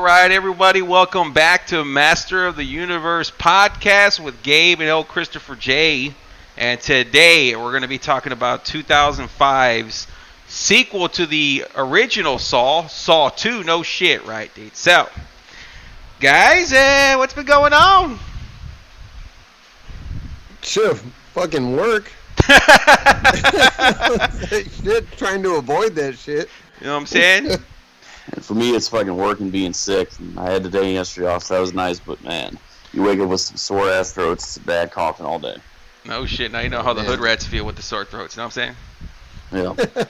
right, everybody. Welcome back to Master of the Universe Podcast with Gabe and old Christopher J. And today we're going to be talking about 2005's sequel to the original Saw, Saw 2. No shit, right, dude? So, guys, what's been going on? Shit, fucking work. Shit, trying to avoid that shit. You know what I'm saying? And for me, it's fucking work and being sick. And I had the day yesterday off, so that was nice. But, man, you wake up with some sore-ass throats, bad coughing all day. No shit. Now you know how the hood rats feel with the sore throats. You know what I'm saying? Yeah.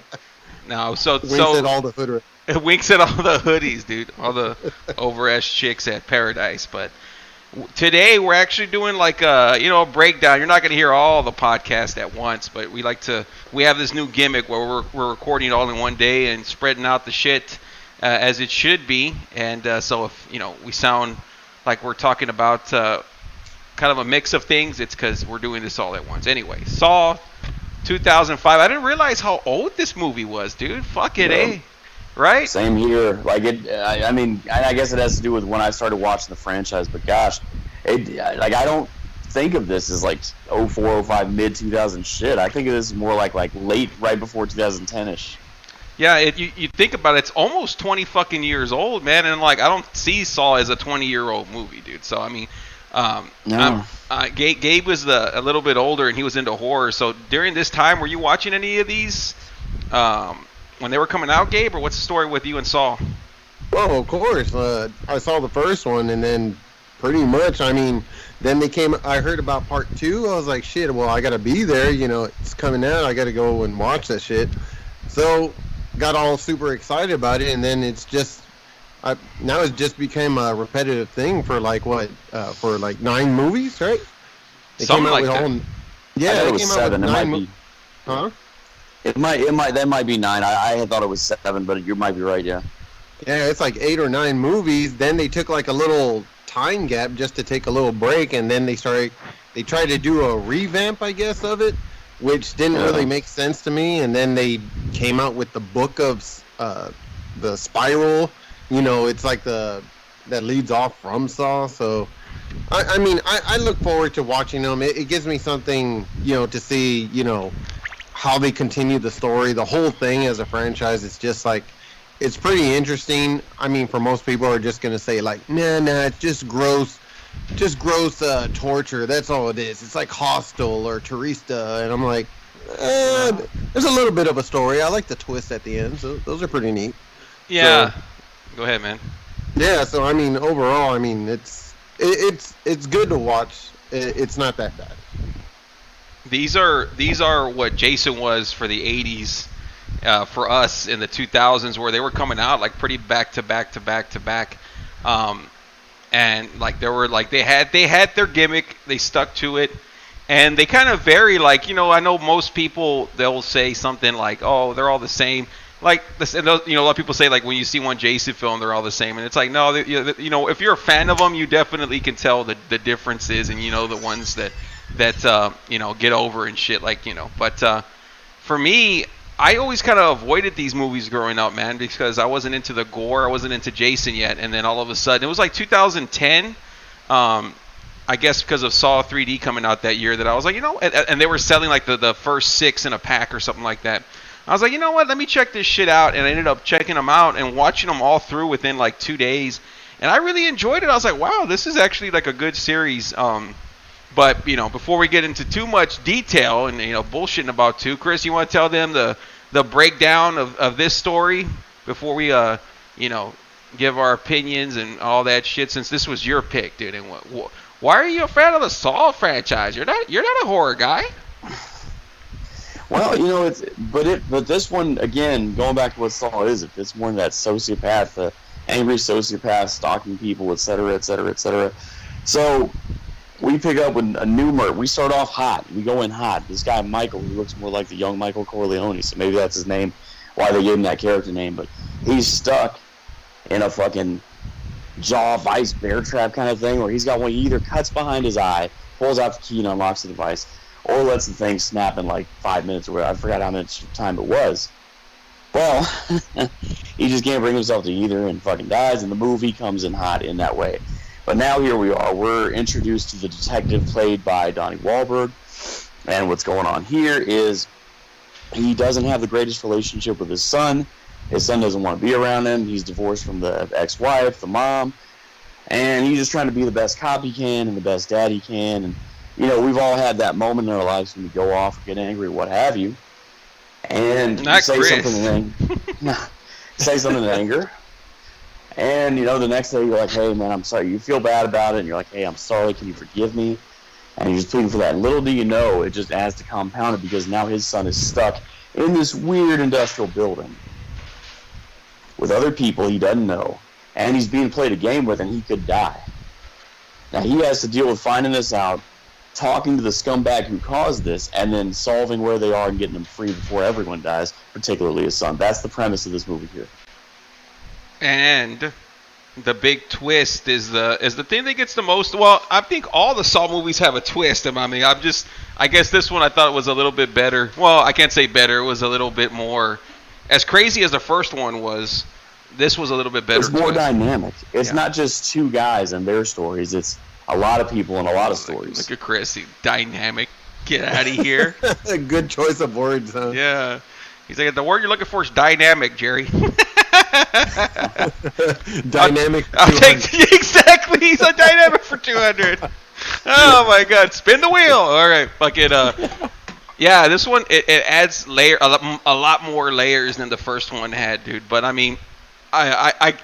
No, so winks at all the hood rats. It winks at all the hoodies, dude. All the over-ass chicks at Paradise. But today we're actually doing like a breakdown. You're not going to hear all the podcast at once, but we have this new gimmick where we're recording it all in one day and spreading out the shit as it should be. And so if we sound like we're talking about kind of a mix of things, it's because we're doing this all at once. Anyway, Saw 2005. I didn't realize how old this movie was, dude. Fuck it, eh? Right? Same here. Like I mean, I guess it has to do with when I started watching the franchise. But gosh, I don't think of this as like 04, 05, mid 2000 shit. I think of this more like late, right before 2010ish. Yeah, you think about it, it's almost 20 fucking years old, man. And like I don't see Saw as a 20-year-old movie, dude. So I mean, No. Gabe was a little bit older and he was into horror. So during this time, were you watching any of these? When they were coming out, Gabe, or what's the story with you and Saw? Well, of course. I saw the first one, and then pretty much, I mean, then I heard about part 2. I was like, shit, well, I got to be there. It's coming out. I got to go and watch that shit. So, got all super excited about it, and then it's just, now it just became a repetitive thing for for 9 movies, right? Something like that. Yeah, it was 7. It might be. Huh? That might be 9. I had thought it was 7, but you might be right, yeah. Yeah, it's like 8 or 9 movies. Then they took like a little time gap just to take a little break, and then they tried to do a revamp, I guess, of it, which didn't really make sense to me. And then they came out with the book of the Spiral. It's like that leads off from Saw. So, I mean, I look forward to watching them. It gives me something, to see, how they continue the story. The whole thing as a franchise, it's just like, it's pretty interesting. I mean, for most people are just going to say like, nah, it's just gross torture. That's all it is. It's like Hostel or Teresa. And I'm like, there's a little bit of a story. I like the twist at the end. So those are pretty neat. Yeah. So, go ahead, man. Yeah. So, I mean, overall, I mean, it's good to watch. It's not that bad. These are what Jason was for the 80s, for us in the 2000s, where they were coming out like pretty back to back, and like they had their gimmick, they stuck to it, and they kind of vary. Like I know most people, they'll say something like, oh, they're all the same. Like a lot of people say like when you see one Jason film, they're all the same, and it's like no, if you're a fan of them, you definitely can tell the differences, and the ones that get over and shit, but for me, I always kind of avoided these movies growing up, man, because I wasn't into the gore, I wasn't into Jason yet, and then all of a sudden, it was like 2010, I guess because of Saw 3D coming out that year, that I was like, and they were selling like the first 6 in a pack or something like that. I was like, you know what, let me check this shit out, and I ended up checking them out and watching them all through within like 2 days, and I really enjoyed it. I was like, wow, this is actually like a good series. But, before we get into too much detail and, bullshitting about 2, Chris, you want to tell them the breakdown of this story before we, give our opinions and all that shit, since this was your pick, dude? And why are you a fan of the Saw franchise? You're not a horror guy. Well, but this one, again, going back to what Saw is, it's one that sociopath, the angry sociopath stalking people, et cetera, et cetera, et cetera. So we pick up with a new murder. We start off hot. We go in hot. This guy, Michael, who looks more like the young Michael Corleone, so maybe that's his name, why they gave him that character name, but he's stuck in a fucking jaw vice bear trap kind of thing, where he's got one, he either cuts behind his eye, pulls out the key and unlocks the device, or lets the thing snap in like 5 minutes, or I forgot how much time it was. Well, he just can't bring himself to either and fucking dies, and the movie comes in hot in that way. But now here we are. We're introduced to the detective played by Donnie Wahlberg, and what's going on here is he doesn't have the greatest relationship with his son. His son doesn't want to be around him. He's divorced from the ex-wife, the mom, and he's just trying to be the best cop he can and the best dad he can. And, you know, we've all had that moment in our lives when we go off or get angry or what have you. And Not say Chris. say something in anger, and you know the next day you're like, "Hey man, I'm sorry." You feel bad about it, and you're like, "Hey, I'm sorry. Can you forgive me?" And you're just pleading for that. And little do you know, it just adds to compound it because now his son is stuck in this weird industrial building with other people he doesn't know, and he's being played a game with, and he could die. Now he has to deal with finding this out, talking to the scumbag who caused this, and then solving where they are and getting them free before everyone dies, particularly his son. That's the premise of this movie here. And the big twist is the thing that gets the most. Well, I think all the Saw movies have a twist. I guess this one I thought was a little bit better. Well, I can't say better. It was a little bit more, as crazy as the first one was. This was a little bit better. It's more twist. dynamic. It's not just two guys and their stories. It's a lot of people and a lot of stories. Look at Chris, dynamic. Get out of here. A good choice of words, huh? Yeah. He's like, the word you're looking for is dynamic, Jerry. Dynamic. I'll take exactly. He's a dynamic for 200. Oh my God! Spin the wheel. All right, fuck it. Yeah, this one it adds a lot more layers than the first one had, dude. But I mean, I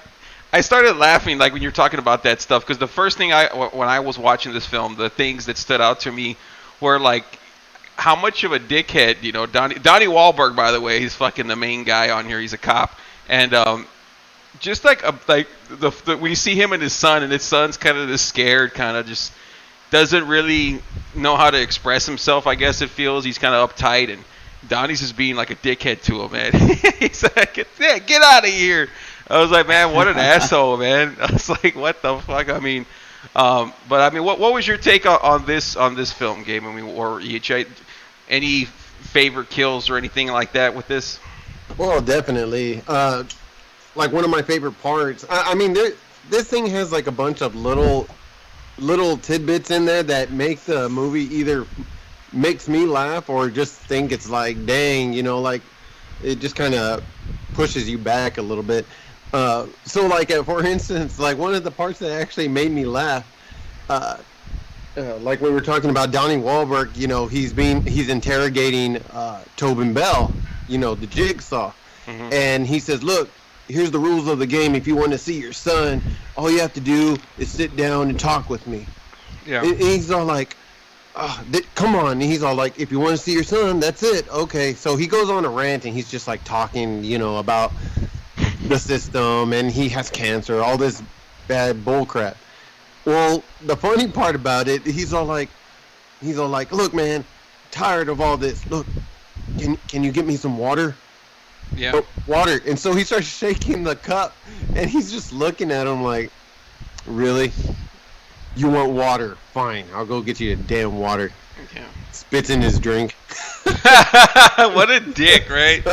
started laughing like when you're talking about that stuff because the first thing when I was watching this film, the things that stood out to me were like how much of a dickhead, you know, Donnie Wahlberg, by the way, he's fucking the main guy on here. He's a cop, and just like we see him and his son's kind of this scared, kind of just doesn't really know how to express himself. I guess it feels he's kind of uptight, and Donnie's just being like a dickhead to him, man. He's like, yeah, get out of here. I was like, man, what an asshole, man. I was like, what the fuck? I mean, but I mean, what was your take on this film, Gabe? I mean, or any favorite kills or anything like that with this? Well, definitely. Like one of my favorite parts. I mean, this thing has like a bunch of little tidbits in there that make the movie either makes me laugh or just think it's like, dang, you know, like it just kind of pushes you back a little bit. So like for instance, like one of the parts that actually made me laugh, like we were talking about Donnie Wahlberg, you know, he's interrogating Tobin Bell, you know, the Jigsaw, and he says, look, here's the rules of the game. If you want to see your son, all you have to do is sit down and talk with me. Yeah. And he's all like, come on. And he's all like, if you want to see your son, that's it. Okay. So he goes on a rant and he's just like talking, you know, about the system and he has cancer, all this bad bullcrap. Well, the funny part about it, he's all like, look, man, tired of all this. Look, can you get me some water? Yeah. Oh, water. And so he starts shaking the cup and he's just looking at him like, really? You want water? Fine, I'll go get you a damn water. Yeah. Spits in his drink. What a dick, right?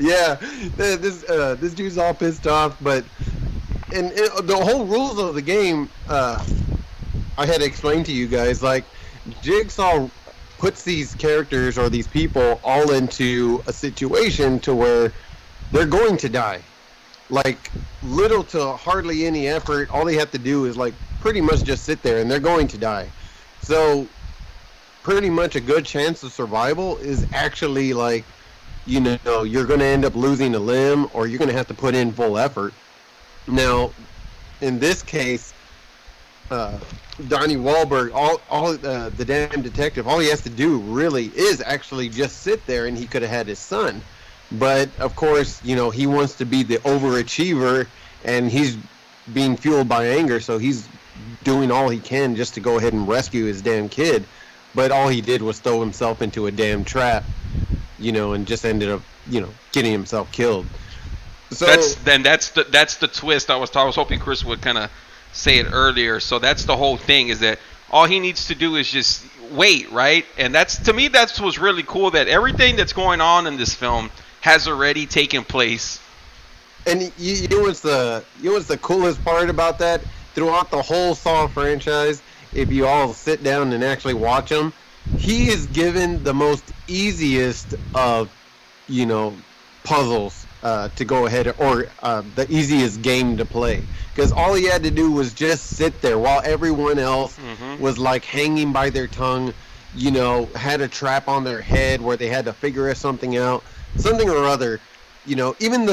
Yeah. This dude's all pissed off, but and the whole rules of the game, I had to explain to you guys. Like, Jigsaw puts these characters or these people all into a situation to where they're going to die. Like, little to hardly any effort. All they have to do is, like, pretty much just sit there, and they're going to die. So, pretty much a good chance of survival is actually, like, you know, you're going to end up losing a limb, or you're going to have to put in full effort. Now, in this case, Donnie Wahlberg, all the damn detective, all he has to do really is actually just sit there, and he could have had his son. But of course, you know, he wants to be the overachiever, and he's being fueled by anger, so he's doing all he can just to go ahead and rescue his damn kid. But all he did was throw himself into a damn trap, you know, and just ended up, you know, getting himself killed. So that's the twist. I was hoping Chris would kind of say it earlier. So that's the whole thing, is that all he needs to do is just wait, right? And that's, to me, that's what's really cool, that everything that's going on in this film has already taken place. And you know what's the coolest part about that? Throughout the whole Saw franchise, if you all sit down and actually watch them, he is given the most easiest of, puzzles to go ahead, or the easiest game to play. Because all he had to do was just sit there while everyone else was like hanging by their tongue, had a trap on their head where they had to figure something out, something or other. Even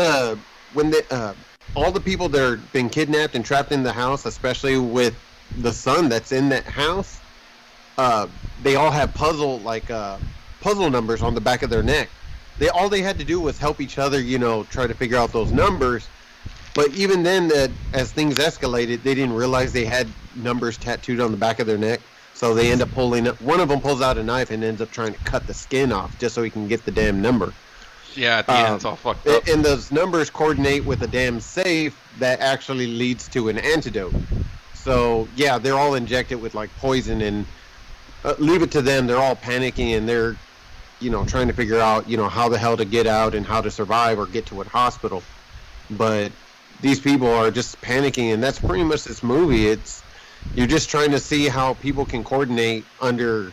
all the people that are been kidnapped and trapped in the house, especially with the son that's in that house, they all have puzzle numbers on the back of their neck. All they had to do was help each other, try to figure out those numbers. But even then, as things escalated, they didn't realize they had numbers tattooed on the back of their neck. So they end up one of them pulls out a knife and ends up trying to cut the skin off just so he can get the damn number. Yeah, at the end it's all fucked up. And those numbers coordinate with a damn safe that actually leads to an antidote. So, yeah, they're all injected with, poison, and leave it to them. They're all panicking, and they're, trying to figure out, how the hell to get out and how to survive or get to a hospital. But these people are just panicking, and that's pretty much this movie. You're just trying to see how people can coordinate under,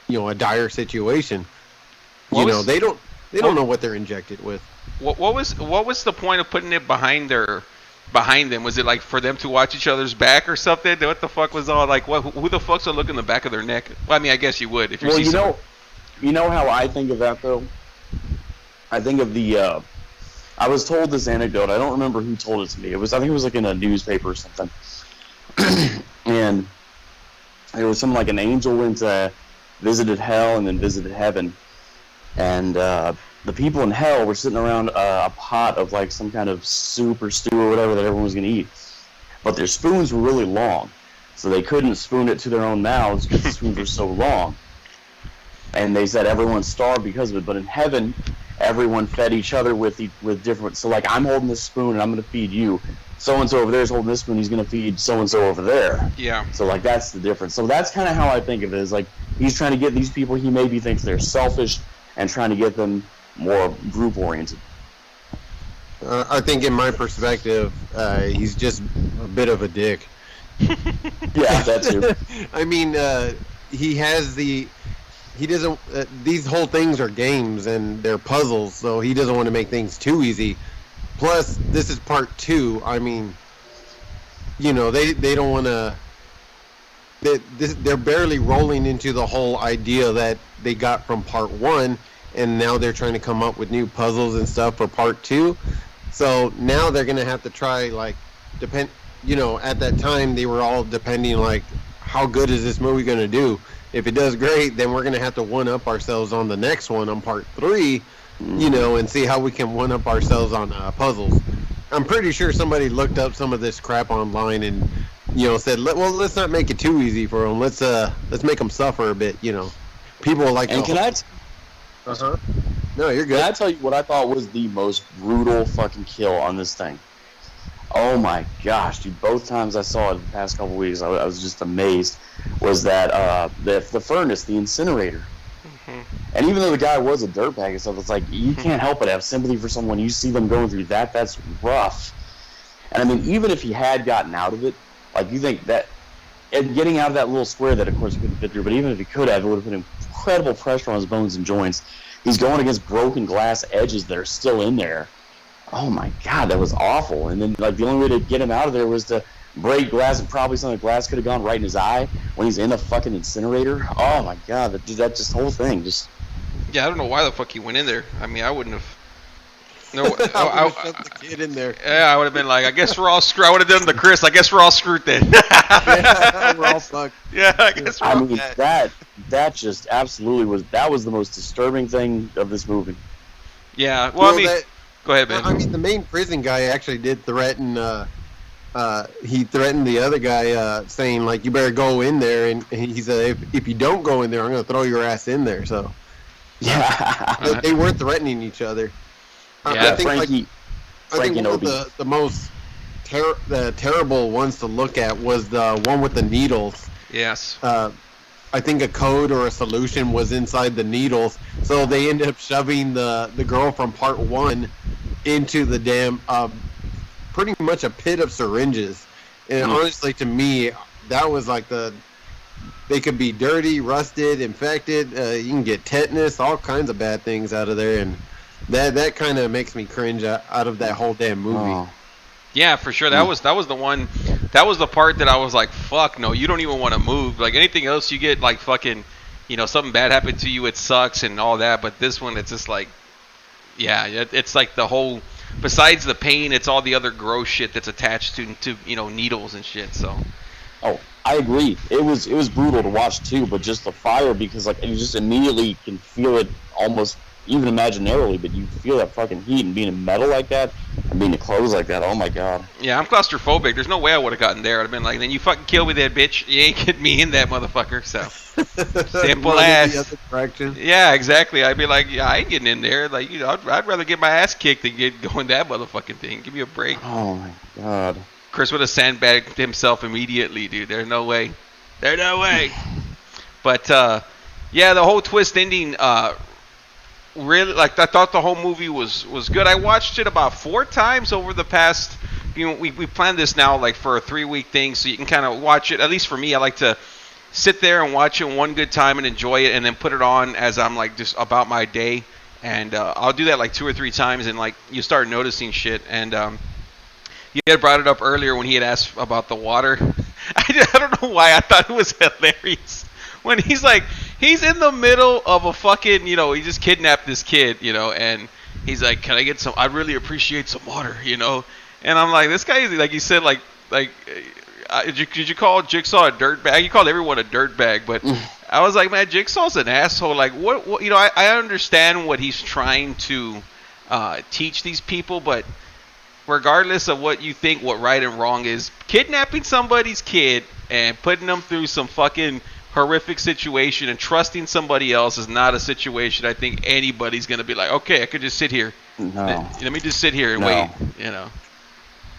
a dire situation. They don't know what they're injected with. What was the point of putting it behind them? Was it for them to watch each other's back or something? What the fuck was all who the fuck's gonna look in the back of their neck? Well, I mean, I guess you would if you you know how I think of that though. I think of the. I was told this anecdote. I don't remember who told it to me. I think it was in a newspaper or something. And it was something like an angel went visited hell and then visited heaven. And the people in hell were sitting around a pot of some kind of soup or stew or whatever that everyone was going to eat. But their spoons were really long. So they couldn't spoon it to their own mouths because the spoons were so long. And they said everyone starved because of it. But in heaven, everyone fed each other with different... So I'm holding this spoon and I'm going to feed you. So-and-so over there is holding this spoon, he's going to feed so-and-so over there. Yeah. So that's the difference. So that's kind of how I think of it. Is he's trying to get these people he maybe thinks they're selfish and trying to get them more group-oriented. I think in my perspective, he's just a bit of a dick. Yeah, that too. I mean, he doesn't, these whole things are games and they're puzzles, so he doesn't want to make things too easy. Plus, this is part 2. I mean, they don't want to, they're barely rolling into the whole idea that they got from part 1, and now they're trying to come up with new puzzles and stuff for part 2. So now they're going to have to try, at that time they were all depending, how good is this movie going to do? If it does great, then we're going to have to one-up ourselves on the next one, on part 3, and see how we can one-up ourselves on puzzles. I'm pretty sure somebody looked up some of this crap online and, said, let's not make it too easy for them. Let's make them suffer a bit, People like... And can I... No, you're good. Can I tell you what I thought was the most brutal fucking kill on this thing? Oh my gosh, dude! Both times I saw it in the past couple weeks, I was just amazed. Was that the furnace, the incinerator? And even though the guy was a dirtbag and stuff, it's you can't help but have sympathy for someone. You see them going through that. That's rough. And I mean, even if he had gotten out of it, you think that, and getting out of that little square that, of course, he couldn't fit through. But even if he could have, it would have put incredible pressure on his bones and joints. He's going against broken glass edges that are still in there. Oh my God, that was awful. And then the only way to get him out of there was to break glass, and probably some of the glass could have gone right in his eye when he's in the fucking incinerator. Oh my God, that just whole thing just... Yeah, I don't know why the fuck he went in there. I mean, I wouldn't have... No, I would have shoved the kid in there. Yeah, I would have been I guess we're all screwed. I would have done the Chris. I guess we're all screwed then. Yeah, we're all fucked. Yeah, I guess we're all... I mean, that just absolutely was the most disturbing thing of this movie. Yeah, well, I mean... Go ahead, man. I mean, the main prison guy actually did threaten. He threatened the other guy, saying you better go in there, and he said, if you don't go in there, I'm going to throw your ass in there. So, yeah, they weren't threatening each other. Yeah, I think Frankie one of the most terrible ones to look at was the one with the needles. Yes. I I think a code or a solution was inside the needles, so they ended up shoving the girl from part 1 into the damn pretty much a pit of syringes. And honestly, to me, that was like they could be dirty, rusted, infected. You can get tetanus, all kinds of bad things out of there, and that kind of makes me cringe out of that whole damn movie. Oh. Yeah, for sure. That was the one. That was the part that I was like, "Fuck no, you don't even want to move." Like anything else, you get like fucking, something bad happened to you, it sucks and all that. But this one, it's just like, yeah, it's like the whole. Besides the pain, it's all the other gross shit that's attached to needles and shit. So. Oh, I agree. It was brutal to watch too, but just the fire, because like you just immediately can feel it almost even imaginarily, but you feel that fucking heat, and being in metal like that and being in clothes like that. Oh my god. Yeah, I'm claustrophobic. There's no way I would have gotten there. I'd have been like, then you fucking kill me, that bitch. You ain't getting me in that motherfucker. So simple ass. Yeah, exactly. I'd be like, yeah, I ain't getting in there. Like, I'd rather get my ass kicked than go in that motherfucking thing. Give me a break. Oh my god. Chris would have sandbagged himself immediately, dude. There's no way. There's no way. But yeah, the whole twist ending. Really, like, I thought the whole movie was good. I watched it about 4 times over the past. We planned this now like for a 3-week thing, so you can kind of watch it. At least for me, I like to sit there and watch it one good time and enjoy it, and then put it on as I'm like just about my day. And I'll do that like 2 or 3 times, and like you start noticing shit. And you had brought it up earlier when he had asked about the water. I don't know why I thought it was hilarious when he's like. He's in the middle of a fucking, he just kidnapped this kid, and he's like, can I get some, I'd really appreciate some water, And I'm like, this guy, like you said, did you call Jigsaw a dirtbag? You called everyone a dirtbag, but I was like, man, Jigsaw's an asshole. Like, what I understand what he's trying to teach these people, but regardless of what you think, what right and wrong is, kidnapping somebody's kid and putting them through some fucking horrific situation and trusting somebody else is not a situation I think anybody's going to be like, okay, I could just sit here. No. Let me just sit here and wait,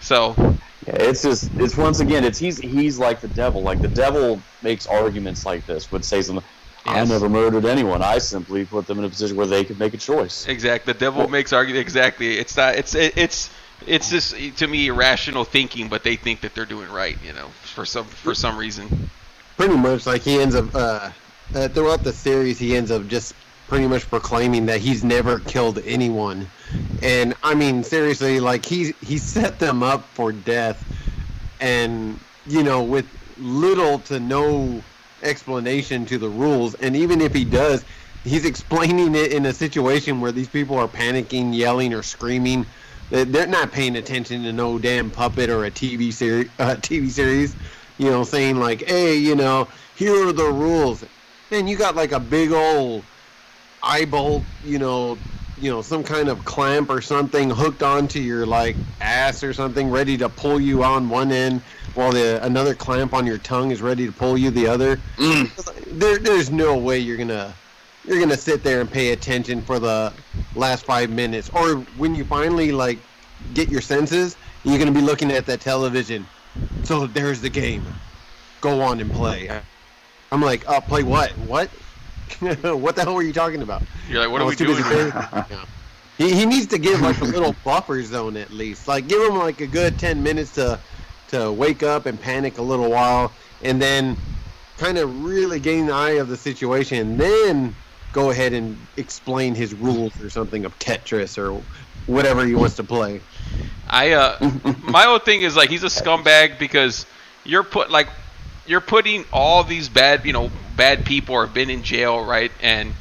So. Yeah, it's once again, he's like the devil. Like the devil makes arguments like this, would say something, I never murdered anyone. I simply put them in a position where they could make a choice. Exactly. The devil makes arguments. Exactly. It's not, it's just, to me, irrational thinking, but they think that they're doing right, for some reason. Pretty much, like he ends up throughout the series, he ends up just pretty much proclaiming that he's never killed anyone, and I mean seriously, like he set them up for death, and with little to no explanation to the rules, and even if he does, he's explaining it in a situation where these people are panicking, yelling, or screaming. They're not paying attention to no damn puppet or a TV series. Saying like, hey, here are the rules. Man, you got like a big old eye bolt, some kind of clamp or something hooked onto your like ass or something, ready to pull you on one end, while another clamp on your tongue is ready to pull you the other. There's no way you're gonna sit there and pay attention for the last 5 minutes, or when you finally like get your senses, you're gonna be looking at that television. So there's the game. Go on and play. I'm like, play what? What? What the hell were you talking about? You're like, what are we doing? He needs to give like a little buffer zone at least. Like give him like a good 10 minutes to wake up and panic a little while, and then kind of really gain the eye of the situation, and then go ahead and explain his rules or something of Tetris or whatever he wants to play. My whole thing is like he's a scumbag because you're putting all these bad people or have been in jail, right? And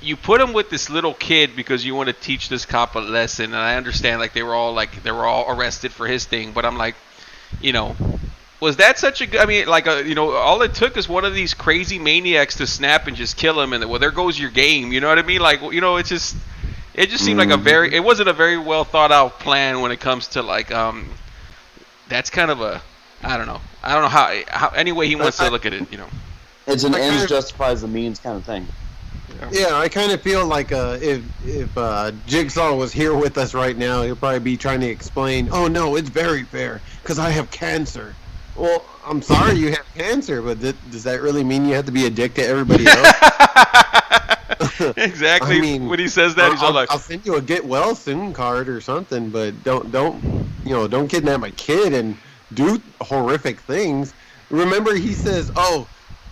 you put them with this little kid because you want to teach this cop a lesson. And I understand like they were all arrested for his thing, but I'm like, was that such a good? I mean, like all it took is one of these crazy maniacs to snap and just kill him, and well, there goes your game. You know what I mean? Like it's just. It just seemed like it wasn't a very well thought out plan when it comes to like, that's kind of I don't know how any way he wants to look at it, It's an ends justifies the means kind of thing. Yeah, I kind of feel like if Jigsaw was here with us right now, he'll probably be trying to explain, oh no, it's very fair, because I have cancer. Well, I'm sorry you have cancer, but does that really mean you have to be a dick to everybody else? Exactly. I mean, when he says that, he's all like, I'll send you a get well soon card or something, but don't kidnap my kid and do horrific things. Remember, he says, "Oh,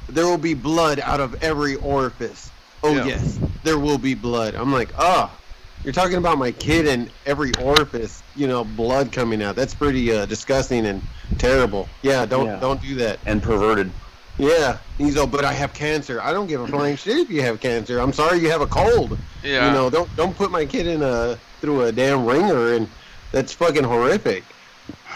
there will be blood out of every orifice." Oh, Yeah. yes, there will be blood. I'm like, oh, you're talking about my kid and every orifice, blood coming out. That's pretty disgusting and terrible. Yeah, don't do that. And perverted. Yeah, he's all, but I have cancer. I don't give a flying shit if you have cancer. I'm sorry you have a cold. Yeah. Don't put my kid through a damn ringer, and that's fucking horrific.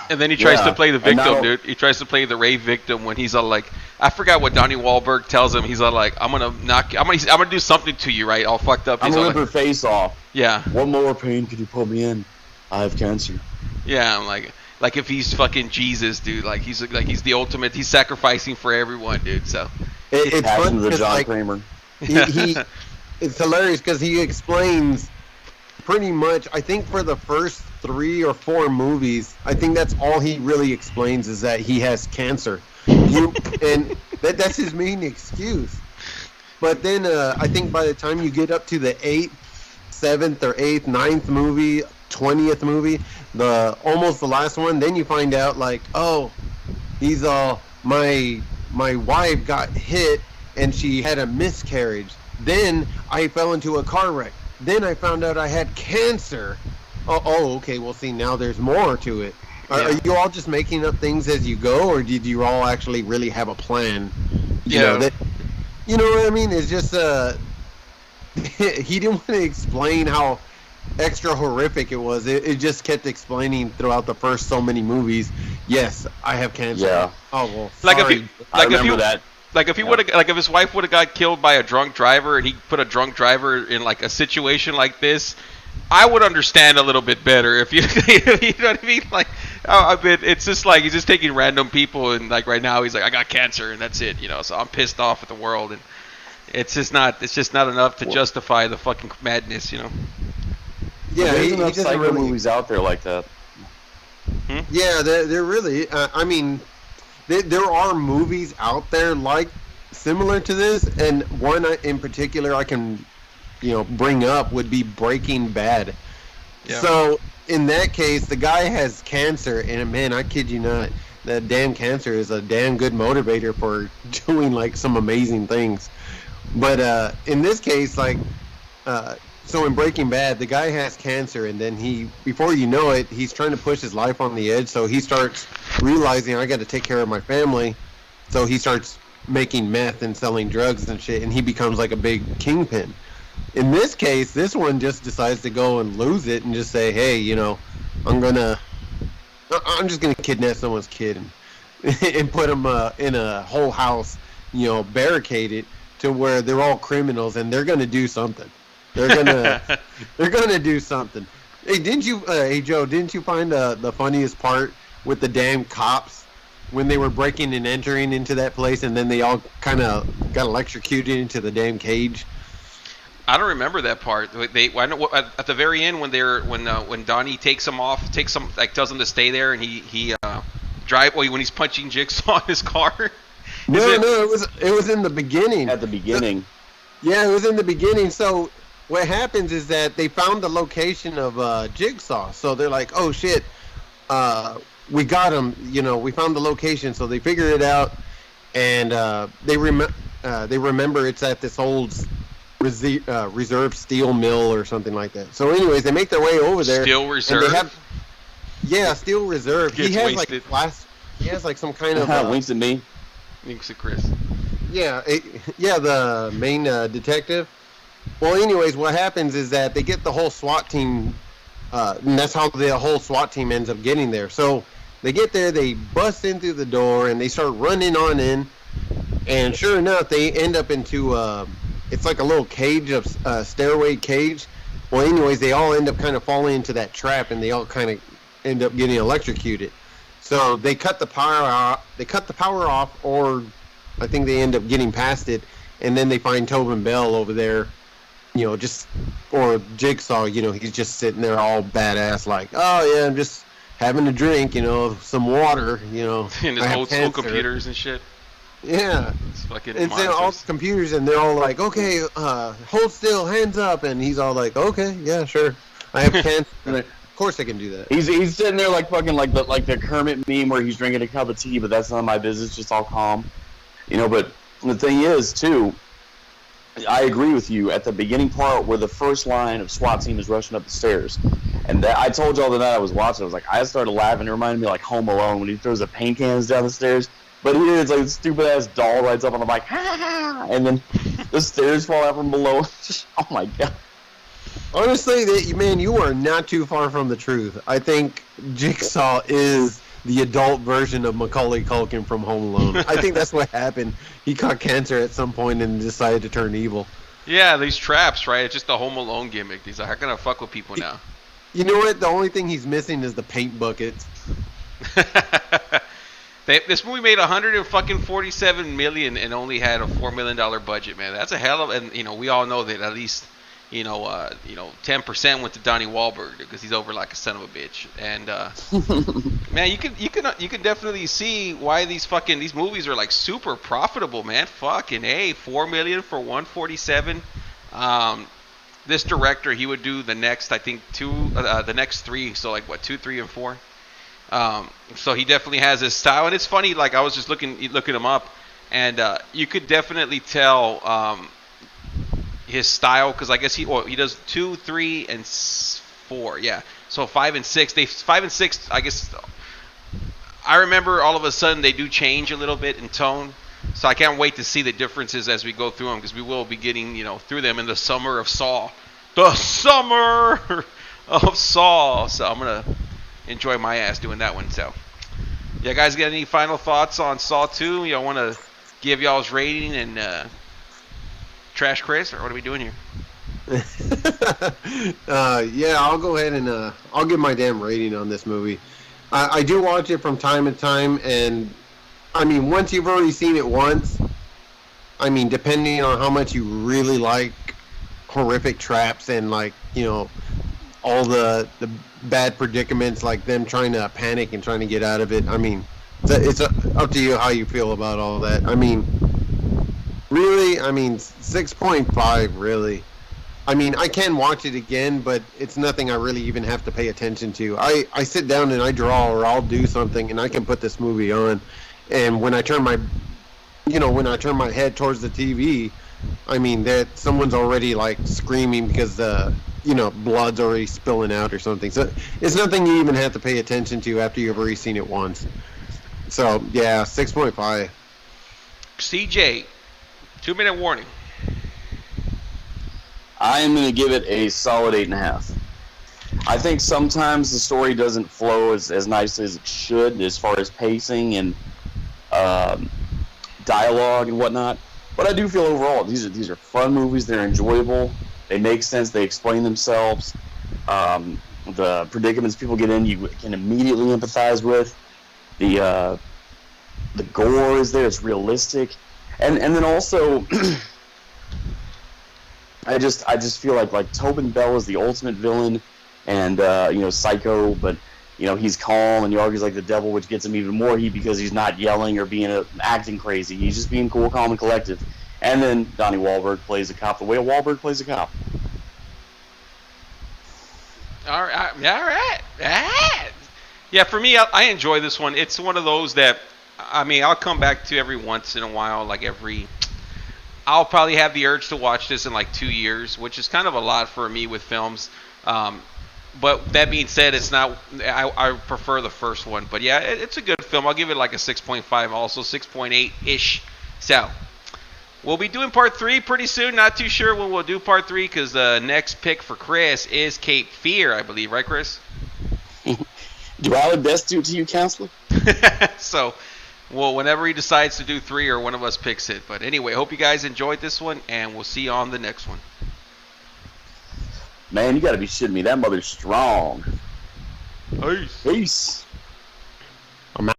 And then he tries to play the victim, dude. He tries to play the rape victim when he's all like, I forgot what Donnie Wahlberg tells him. He's all like, I'm gonna do something to you, right? All fucked up. I'm He's gonna all rip her face off. Yeah. What more pain could you put me in? I have cancer. Yeah, I'm like if he's fucking Jesus, dude. Like he's the ultimate. He's sacrificing for everyone, dude. So it's fun the because John Kramer. he it's hilarious because he explains pretty much. I think for the first 3 or 4 movies, I think that's all he really explains is that he has cancer. And that's his main excuse. But then I think by the time you get up to the 8th, 7th, or 8th, 9th movie, 20th movie, almost the last one, then you find out like, oh, he's all, my wife got hit and she had a miscarriage. Then I fell into a car wreck. Then I found out I had cancer. Oh, okay. Well, see, now there's more to it. Are you all just making up things as you go, or did you all actually really have a plan? You know what I mean? It's just he didn't want to explain how extra horrific it was. It just kept explaining throughout the first so many movies. Yes, I have cancer. Yeah. Oh well. Sorry. I remember that. Like if he would have, like if his wife would have got killed by a drunk driver, and he put a drunk driver in like a situation like this, I would understand a little bit better. If you, you know what I mean? Like, it's just like he's just taking random people, and like right now he's like, I got cancer, and that's it, So I'm pissed off at the world, and it's just not enough to justify the fucking madness, Yeah, there's he enough doesn't psycho really. movies out there like that. Yeah, they're really. I mean, there are movies out there like similar to this, and one in particular I can, bring up would be Breaking Bad. Yeah. So in that case, the guy has cancer, and man, I kid you not, that damn cancer is a damn good motivator for doing like some amazing things. But in this case, like, so in Breaking Bad, the guy has cancer, and then before you know it, he's trying to push his life on the edge. So he starts realizing, I got to take care of my family. So he starts making meth and selling drugs and shit, and he becomes like a big kingpin. In this case, this one just decides to go and lose it and just say, hey, I'm just gonna kidnap someone's kid and put them in a whole house, barricaded to where they're all criminals and they're gonna do something. They're gonna do something. Hey, hey Joe, didn't you find the funniest part with the damn cops when they were breaking and entering into that place, and then they all kind of got electrocuted into the damn cage? I don't remember that part. At the very end when Donnie tells him to stay there, and he when he's punching Jigsaw in his car. No, it was in the beginning. At the beginning. Yeah, it was in the beginning. So what happens is that they found the location of Jigsaw. So they're like, oh shit, we got him. We found the location. So they figure it out, and they remember it's at this old reserve steel mill or something like that. So anyways, they make their way over there. Steel reserve? Steel reserve. He has wasted. he has like some kind of winks at me. Winks at Chris. Yeah, the main detective. Well, anyways, what happens is that they get the whole SWAT team, and that's how the whole SWAT team ends up getting there. So they get there, they bust in through the door, and they start running on in, and sure enough, they end up into it's like a little cage of stairway cage. Well, anyways, they all end up kind of falling into that trap, and they all kind of end up getting electrocuted. So they cut the power off, or I think they end up getting past it, and then they find Tobin Bell over there, or Jigsaw, he's just sitting there all badass like, oh yeah, I'm just having a drink, some water, And his I have old school cancer. computers and shit. Yeah. It's fucking And then all the monsters. computers, and they're all like, okay, hold still, hands up. And he's all like, okay, yeah, sure. I have cancer. And of course I can do that. He's sitting there like fucking like the Kermit meme where he's drinking a cup of tea, but that's none of my business, just all calm. But the thing is, too, I agree with you at the beginning part where the first line of SWAT team is rushing up the stairs. And that, I told y'all the night I was watching, I was like, I started laughing. It reminded me of like Home Alone when he throws the paint cans down the stairs. But here it's like a stupid ass doll rides up on the bike, ha ha ha, and then the stairs fall out from below. Oh my god. Honestly, you are not too far from the truth. I think Jigsaw is the adult version of Macaulay Culkin from Home Alone. I think that's what happened. He caught cancer at some point and decided to turn evil. Yeah, these traps, right? It's just the Home Alone gimmick. He's like, how can I fuck with people now? You know what? The only thing he's missing is the paint buckets. This movie made $147 million and only had a $4 million budget, man. That's a hell of, and we all know that at least 10% went to Donnie Wahlberg because he's over like a son of a bitch. And man, you can definitely see why these movies are like super profitable, man. Fucking A, $4 million for 147. This director, he would do the next, I think the next three, so like what, 2, 3, and 4. So he definitely has his style, and it's funny. Like I was just looking him up, and you could definitely tell his style because I guess he does 2, 3, and 4. Yeah, so 5 and 6. 5 and 6. I guess I remember all of a sudden they do change a little bit in tone. So I can't wait to see the differences as we go through them because we will be getting through them in the summer of Saw. The summer of Saw. So I'm gonna enjoy my ass doing that one. So, yeah, guys, got any final thoughts on Saw 2? Y'all want to give y'all's rating and trash Chris, or what are we doing here? Yeah, I'll go ahead and I'll give my damn rating on this movie. I do watch it from time to time, and I mean, once you've already seen it once, I mean, depending on how much you really like horrific traps and like all the bad predicaments, like them trying to panic and trying to get out of it. I mean, it's up to you how you feel about all that. I mean, really, 6.5, really. I mean, I can watch it again, but it's nothing I really even have to pay attention to. I sit down and I draw or I'll do something and I can put this movie on. And when I turn my head towards the TV, I mean, that someone's already like screaming because blood's already spilling out or something. So it's nothing you even have to pay attention to after you've already seen it once. So yeah, 6.5. CJ, 2-minute warning. I am going to give it a solid 8.5. I think sometimes the story doesn't flow as nicely as it should as far as pacing and dialogue and whatnot. But I do feel overall these are fun movies. They're enjoyable. They make sense. They explain themselves. The predicaments people get in, you can immediately empathize with. The gore is there. It's realistic. And then also, I just feel like Tobin Bell is the ultimate villain, and Psycho, but he's calm and he argues like the devil, which gets him even more heat because he's not yelling or acting crazy. He's just being cool, calm, and collective. And then Donnie Wahlberg plays a cop the way a Wahlberg plays a cop. All right. Yeah, for me, I enjoy this one. It's one of those that, I'll come back to every once in a while, I'll probably have the urge to watch this in like 2 years, which is kind of a lot for me with films. But that being said, it's not. I prefer the first one. But yeah, it's a good film. I'll give it like a 6.5, also 6.8-ish. So we'll be doing part 3 pretty soon. Not too sure when we'll do part 3 because the next pick for Chris is Cape Fear, I believe. Right, Chris? Do I look destitute to you, counselor? So, well, whenever he decides to do 3 or one of us picks it. But anyway, hope you guys enjoyed this one, and we'll see you on the next one. Man, you gotta be shitting me. That mother's strong. Peace. Peace. I'm out.